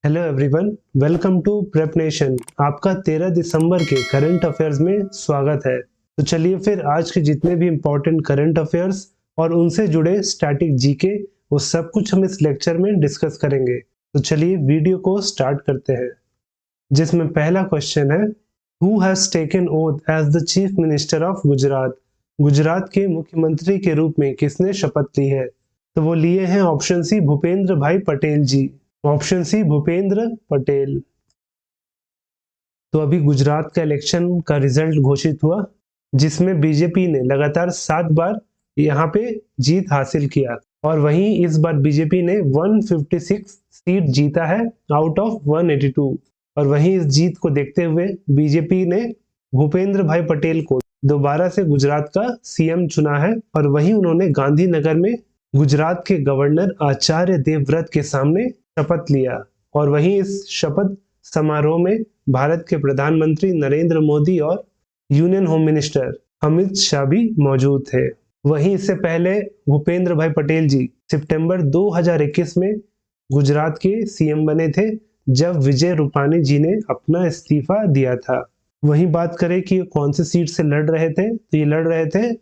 Hello everyone, welcome to prep nation. आपका 13 दिसंबर के current affairs में स्वागत है। तो चलिए फिर आज के जितने भी इम्पोर्टेंट करंट अफेयर्स और उनसे जुड़े स्टैटिक जीके वो सब कुछ हम इस लेक्चर में डिस्कस करेंगे। तो चलिए वीडियो को स्टार्ट करते हैं, जिसमें पहला क्वेश्चन है, who has taken oath as the chief minister of Gujarat. Gujarat के मुख्यमंत्री के रूप में किसने शपथ ली है? तो वो लिए हैं option C Bhupendra bhai Patel ji. Option C Bhupendra Patel. तो अभी गुजरात का इलेक्शन का रिजल्ट घोषित हुआ, जिसमें बीजेपी ने लगातार 7 बार यहाँ पे जीत हासिल किया और वहीं इस बार बीजेपी ने 156 सीट जीता है आउट ऑफ 182। और वहीं इस जीत को देखते हुए बीजेपी ने भूपेंद्र भाई पटेल को दोबारा से गुजरात का सीएम चुना है और वहीं उन्होंने गांधीनगर में गुजरात के गवर्नर आचार्य देवव्रत के सामने शपथ लिया। और वहीं इस शपथ समारोह में भारत के प्रधानमंत्री नरेंद्र मोदी और union home minister Amit Shah भी मौजूद थे। वहीं इससे पहले भूपेंद्र भाई पटेल जी सितंबर 2021 में गुजरात के सीएम बने थे, जब विजय रूपानी जी ने अपना इस्तीफा दिया था। वहीं बात करें कि कौन सी सीट से लड़ रहे थे, तो ये लड़ रहे थे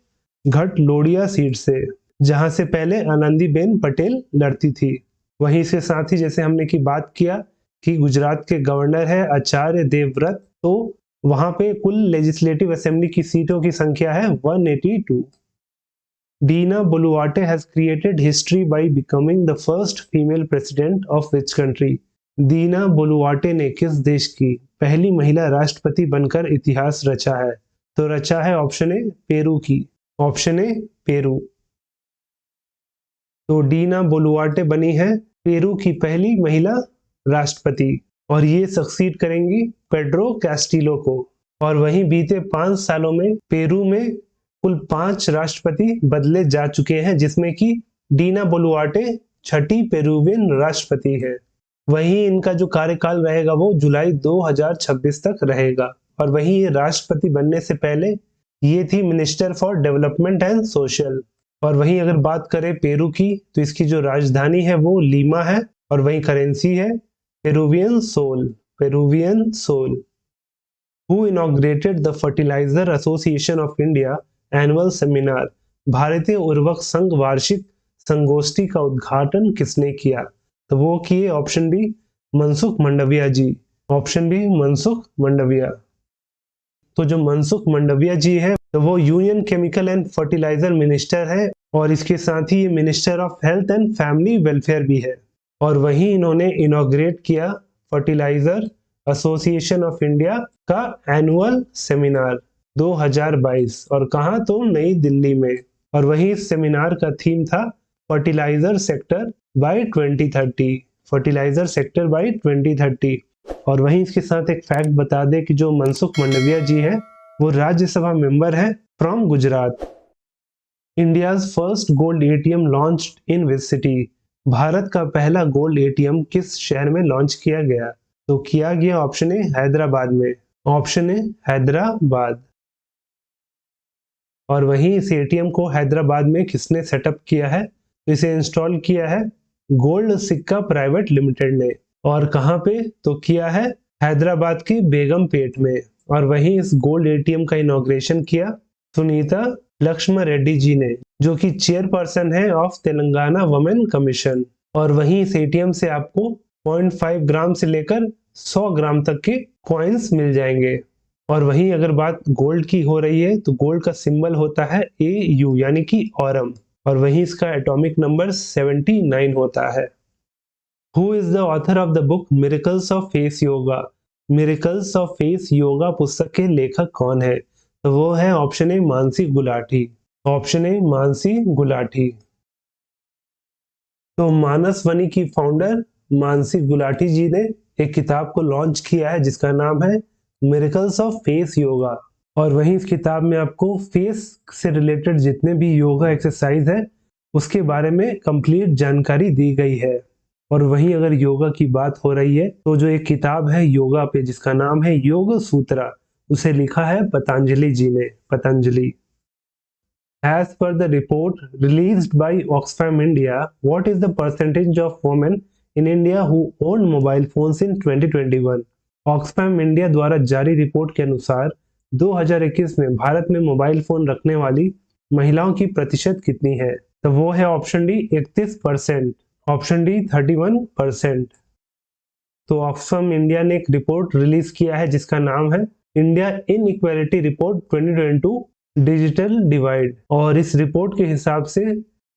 घटलोडिया सीट से, जहां से पहले आनंदीबेन पटेल लड़ती थी। वहीं इसके साथ ही जैसे हमने की बात किया कि गुजरात के गवर्नर है आचार्य देवव्रत, तो वहां पे कुल लेजिस्लेटिव असेंबली की सीटों की संख्या है 182। Dina Boluarte has created history by becoming the first female president of which country? दीना बोलुआटे ने किस देश की पहली महिला राष्ट्रपति बनकर इतिहास रचा है? तो रचा है ऑप्शन ए पेरू की। Option A Peru. तो डीना बोलुआटे बनी है पेरू की पहली महिला राष्ट्रपति और ये सक्सीड करेंगी पेड्रो कैस्टिलो को। और वहीं बीते 5 सालों में पेरू में कुल 5 राष्ट्रपति बदले जा चुके हैं, जिसमें कि डीना बोलुआटे छठी पेरुवियन राष्ट्रपति है। वहीं इनका जो कार्यकाल रहेगा वो जुलाई 2026 तक रहेगा। और वहीं ये राष्ट्रपति बनने से पहले ये थी minister for development and social. और वहीं अगर बात करें पेरू की, तो इसकी जो राजधानी है वो लीमा है और वहीं करेंसी है Peruvian sol. Peruvian sol. Who inaugurated the fertilizer association of India annual seminar. भारतीय उर्वरक संघ वार्षिक संगोष्ठी का उद्घाटन किसने किया? तो वो किए option B Mansukh Mandaviya ji. Option B Mansukh Mandaviya. तो जो मनसुख मंडाविया जी है तो वो union chemical and fertiliser minister है और इसके साथ ही ये minister of health and family welfare भी है। और वहीं इन्होंने इनॉग्रेट किया फर्टिलाइजर एसोसिएशन ऑफ इंडिया का एनुअल सेमिनार 2022 और कहा, तो नई दिल्ली में। और वहीं इस सेमिनार का थीम था fertilizer sector by 2030। Fertilizer sector by 2030। और वहीं इसके साथ एक फैक्ट बता दें कि जो मनसुख मंडाविया जी है वो राज्यसभा मेंबर है from Gujarat. India's first gold ATM launched in which city. Bharat का पहला गोल्ड एटीएम किस शहर में लॉन्च किया गया? तो किया गया ऑप्शन ए हैदराबाद में। Option A Hyderabad. और वहीं इस एटीएम को हैदराबाद में किसने सेटअप किया है? तो इसे इंस्टॉल किया है गोल्ड सिक्का प्राइवेट लिमिटेड ने। और कहां पे? तो किया है हैदराबाद की बेगमपेट में। और वहीं इस गोल्ड एटीएम का इनॉग्रेशन किया सुनीता लक्ष्मण रेड्डी जी ने, जो कि चेयरपर्सन है ऑफ तेलंगाना वुमेन कमीशन। और वहीं इस एटीएम से आपको 0.5 ग्राम से लेकर 100 ग्राम तक के कॉइन्स मिल जाएंगे। और वहीं अगर बात गोल्ड की हो रही है तो गोल्ड का सिंबल होता है AU यानी कि ऑरम। और वहीं इसका एटॉमिक नंबर 79 होता है। Who is the author of the book Miracles of Face Yoga? Miracles of Face Yoga पुस्तक के लेखक कौन है? तो वो है option A Mansi Gulati. Option A Mansi Gulati. तो मानस वनी की फाउंडर मानसी गुलाटी जी ने एक किताब को लॉन्च किया है जिसका नाम है मिरेकल्स ऑफ फेस योगा। और वहीं इस किताब में आपको फेस से रिलेटेड जितने भी योगा एक्सरसाइज है उसके बारे में कंप्लीट जानकारी दी गई है। और वहीं अगर योगा की बात हो रही है तो जो एक किताब है योगा पे जिसका नाम है योग सूत्रा, उसे लिखा है पतंजलि जी ने। Patanjali. As per the report released by Oxfam India, what is the percentage of women in India who owned mobile phones in 2021. Oxfam India द्वारा जारी रिपोर्ट के अनुसार 2021 में भारत में मोबाइल फोन रखने वाली महिलाओं की प्रतिशत कितनी है? तो वो है ऑप्शन डी 31%, ऑप्शन डी 31%। तो ऑक्सफैम इंडिया ने एक रिपोर्ट रिलीज किया है जिसका नाम है India inequality report 2022 digital divide, और इस रिपोर्ट के हिसाब से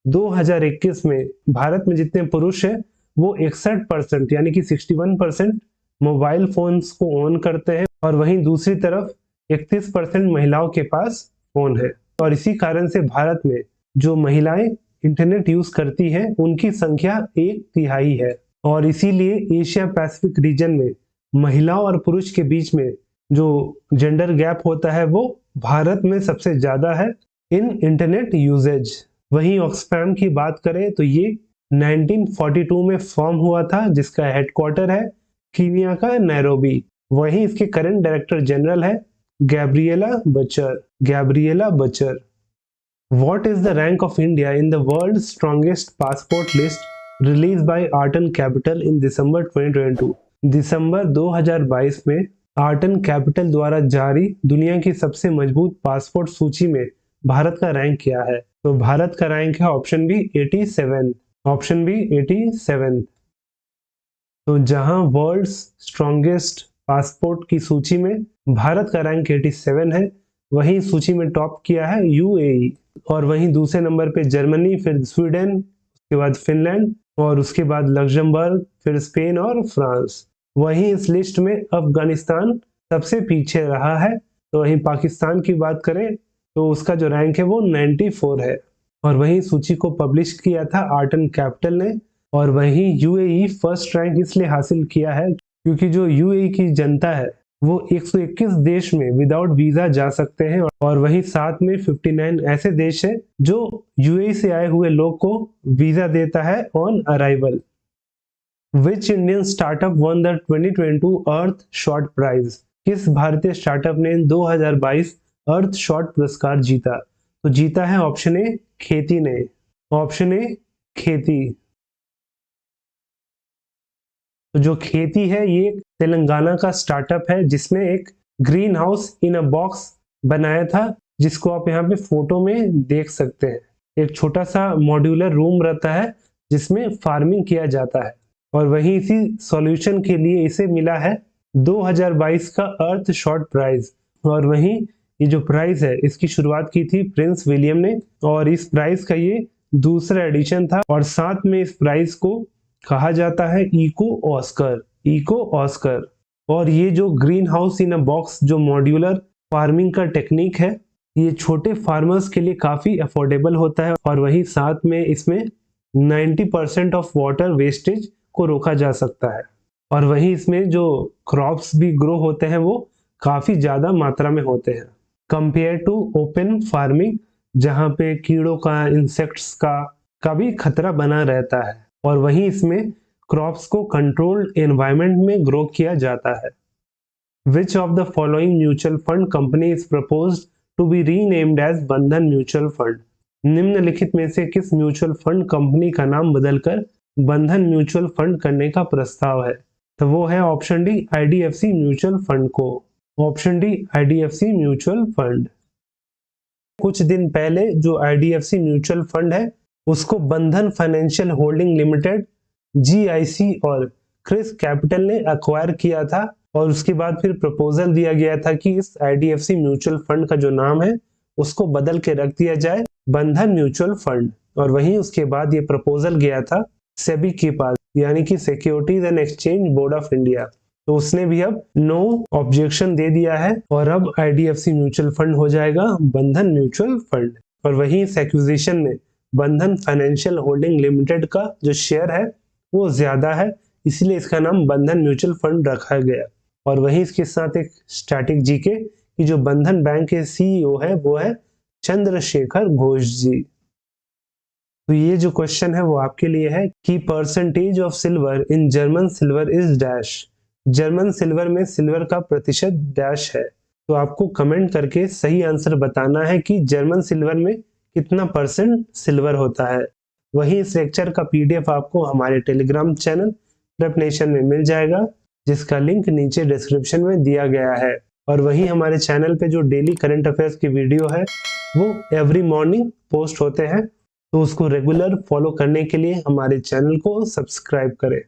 2021 में भारत में जितने पुरुष हैं वो 61% यानी कि 61% मोबाइल फोन्स को ओन करते हैं, और वहीं दूसरी तरफ 31% महिलाओं के पास फोन है। और इसी कारण से भारत में जो महिलाएं इंटरनेट यूज करती हैं उनकी संख्या 1/3 है, और इसीलिए एशिया पैसिफिक रीजन में महिलाओं और पुरुष के बीच में जो जेंडर गैप होता है वो भारत में सबसे ज्यादा है इन इंटरनेट यूजेज। वहीं ऑक्सफैम की बात करें तो ये 1942 में फॉर्म हुआ था, जिसका हेडक्वार्टर है कीनिया का नैरोबी। वहीं इसके करंट डायरेक्टर जनरल है Gabriela बचर। What is the rank of India in the world's strongest passport list released by Art and Capital in December 2022? दिसंबर 2022 में आर्ट एंड कैपिटल द्वारा जारी दुनिया की सबसे मजबूत पासपोर्ट सूची में भारत का रैंक क्या है? तो भारत का रैंक है ऑप्शन बी 87, ऑप्शन बी 87। तो जहां वर्ल्ड्स स्ट्रॉन्गेस्ट पासपोर्ट की सूची में भारत का रैंक 87 है, वहीं सूची में टॉप किया है यूएई, और वहीं दूसरे नंबर पे जर्मनी, फिर स्वीडन, उसके बाद फिनलैंड, और उसके बाद लग्जमबर्ग, फिर स्पेन और फ्रांस। वहीं इस लिस्ट में अफगानिस्तान सबसे पीछे रहा है। तो वहीं पाकिस्तान की बात करें तो उसका जो रैंक है वो 94 है, और वहीं सूची को पब्लिश किया था आर्ट एंड कैपिटल ने। और वहीं यूएई फर्स्ट रैंक इसलिए हासिल किया है क्योंकि जो यूएई की जनता है वो 121 देश में विदाउट वीजा जा सकते हैं, और वहीं साथ में 59 ऐसे देश हैं जो यूएई से आए हुए लोग को वीजा देता है on arrival. Which Indian startup won the 2022 Earthshot Prize? किस भारतीय स्टार्टअप ने 2022 अर्थ शॉट पुरस्कार जीता? तो जीता है ऑप्शन ए खेती ने, ऑप्शन ए खेती। तो जो खेती है ये तेलंगाना का स्टार्टअप है जिसने एक green house in a box बनाया था, जिसको आप यहाँ पे फोटो में देख सकते हैं। एक छोटा सा मॉड्यूलर रूम रहता है जिसमें फार्मिंग किया जाता है, और वहीं इसी सॉल्यूशन के लिए इसे मिला है 2022 का अर्थ शॉट प्राइज। और वहीं ये जो प्राइज है इसकी शुरुआत की थी प्रिंस विलियम ने, और इस प्राइज का ये दूसरा एडिशन था, और साथ में इस प्राइज को कहा जाता है इको ऑस्कर। और ये जो green house in a box जो मॉड्यूलर फार्मिंग का टेक्निक है ये छोटे फार्मर्स के लिए काफी अफोर्डेबल होता है, और वहीं साथ में इसमें 90% ऑफ वाटर वेस्टेज को रोका जा सकता है, और वहीं इसमें जो क्रॉप्स भी ग्रो होते हैं वो काफी ज्यादा मात्रा में होते हैं कंपेयर टू ओपन फार्मिंग, जहाँ पे कीड़ों का, इंसेक्ट्स का भी खतरा बना रहता है, और वहीं इसमें क्रॉप्स को कंट्रोल्ड एनवायरनमेंट में ग्रो किया जाता है। Which of the following mutual fund company is proposed to be renamed as बंधन म्यूचुअल फंड? निम्नलिखित में से किस म्यूचुअल फंड कंपनी का नाम बदलकर बंधन म्यूचुअल फंड करने का प्रस्ताव है? तो वो है option D IDFC mutual fund को, option D IDFC mutual fund. कुछ दिन पहले जो आईडीएफसी म्यूचुअल फंड है उसको बंधन फाइनेंशियल होल्डिंग लिमिटेड जीआईसी और क्रिस कैपिटल ने एक्वायर किया था, और उसके बाद फिर प्रपोजल दिया गया था कि इस आईडीएफसी म्यूचुअल फंड का जो नाम है उसको बदल के रख दिया जाए बंधन म्यूचुअल फंड। और वहीं उसके बाद ये प्रपोजल गया था सेबी के पास, यानी कि securities and exchange board of India, तो उसने भी अब नो ऑब्जेक्शन दे दिया है, और अब आईडीएफसी म्यूचुअल फंड हो जाएगा बंधन म्यूचुअल फंड। और वहीं इस एक्विजिशन में बंधन फाइनेंशियल होल्डिंग लिमिटेड का जो शेयर है वो ज्यादा है, इसलिए इसका नाम बंधन म्यूचुअल फंड रखा गया। और वहीं इसके साथ एक स्टैटिक जीके कि जो बंधन बैंक के सीईओ है वो है चंद्रशेखर घोष जी। तो ये जो क्वेश्चन है वो आपके लिए है कि percentage of silver in German silver is dash. German silver में सिल्वर का प्रतिशत डैश है। तो आपको कमेंट करके सही आंसर बताना है कि जर्मन सिल्वर में कितना परसेंट सिल्वर होता है। वहीं इस लेक्चर का पीडीएफ आपको हमारे टेलीग्राम चैनल प्रेप नेशन में मिल जाएगा, जिसका लिंक नीचे डिस्क्रिप्शन में दिया गया है। और वहीं हमारे चैनल पे जो डेली करंट अफेयर्स की वीडियो है वो एवरी मॉर्निंग पोस्ट होते हैं, तो उसको रेगुलर फॉलो करने के लिए हमारे चैनल को सब्सक्राइब करें।